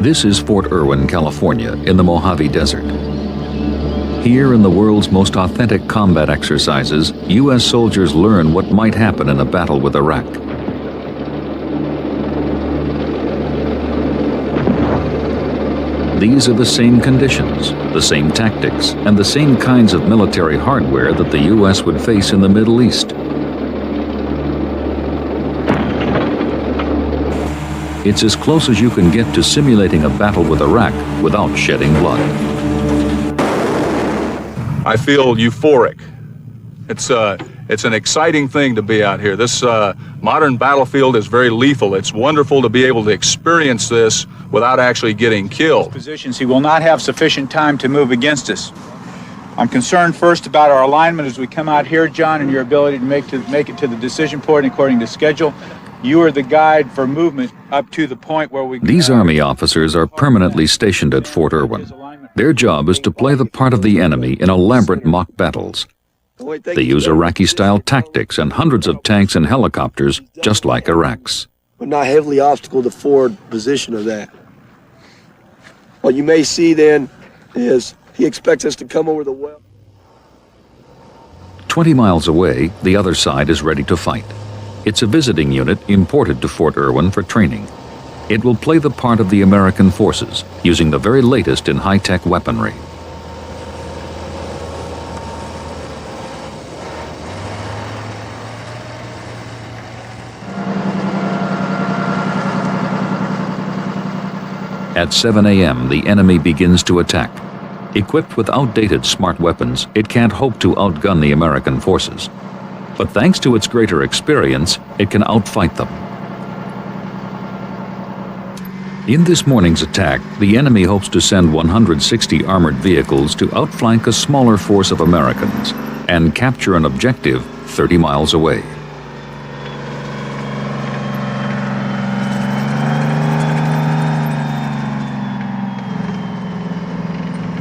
This is Fort Irwin, California, in the Mojave Desert. Here, in the world's most authentic combat exercises, U.S. soldiers learn what might happen in a battle with Iraq. These are the same conditions, the same tactics, and the same kinds of military hardware that the U.S. would face in the Middle East. It's as close as you can get to simulating a battle with Iraq without shedding blood. I feel euphoric. It's an exciting thing to be out here. This modern battlefield is very lethal. It's wonderful to be able to experience this without actually getting killed. Positions, he will not have sufficient time to move against us. I'm concerned first about our alignment as we come out here, John, and your ability to make it to the decision point according to schedule. You are the guide for movement up to the point where we... These Army officers are permanently stationed at Fort Irwin. Their job is to play the part of the enemy in elaborate mock battles. They use Iraqi-style tactics and hundreds of tanks and helicopters, just like Iraq's. We're not heavily obstacle the forward position of that. What you may see then is he expects us to come over the well. 20 miles away, the other side is ready to fight. It's a visiting unit imported to Fort Irwin for training. It will play the part of the American forces, using the very latest in high-tech weaponry. At 7 a.m., the enemy begins to attack. Equipped with outdated smart weapons, it can't hope to outgun the American forces. But thanks to its greater experience, it can outfight them. In this morning's attack, the enemy hopes to send 160 armored vehicles to outflank a smaller force of Americans and capture an objective 30 miles away.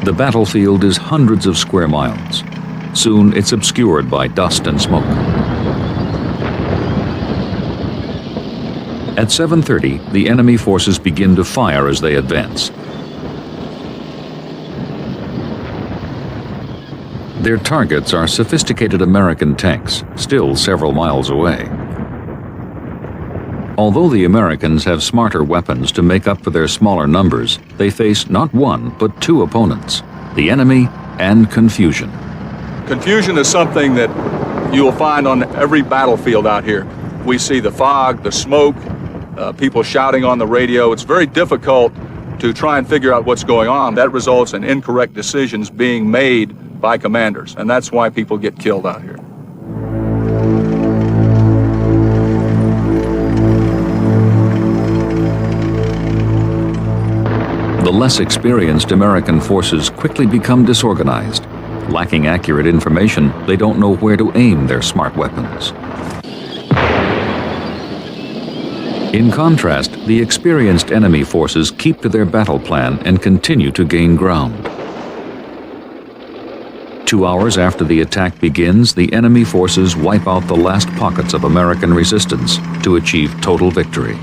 The battlefield is hundreds of square miles. Soon it's obscured by dust and smoke. At 7:30, the enemy forces begin to fire as they advance. Their targets are sophisticated American tanks, still several miles away. Although the Americans have smarter weapons to make up for their smaller numbers, they face not one but two opponents, the enemy and confusion. Confusion is something that you will find on every battlefield out here. We see the fog, the smoke, people shouting on the radio. It's very difficult to try and figure out what's going on. That results in incorrect decisions being made by commanders, and that's why people get killed out here. The less experienced American forces quickly become disorganized. Lacking accurate information, they don't know where to aim their smart weapons. In contrast, the experienced enemy forces keep to their battle plan and continue to gain ground. 2 hours after the attack begins, the enemy forces wipe out the last pockets of American resistance to achieve total victory.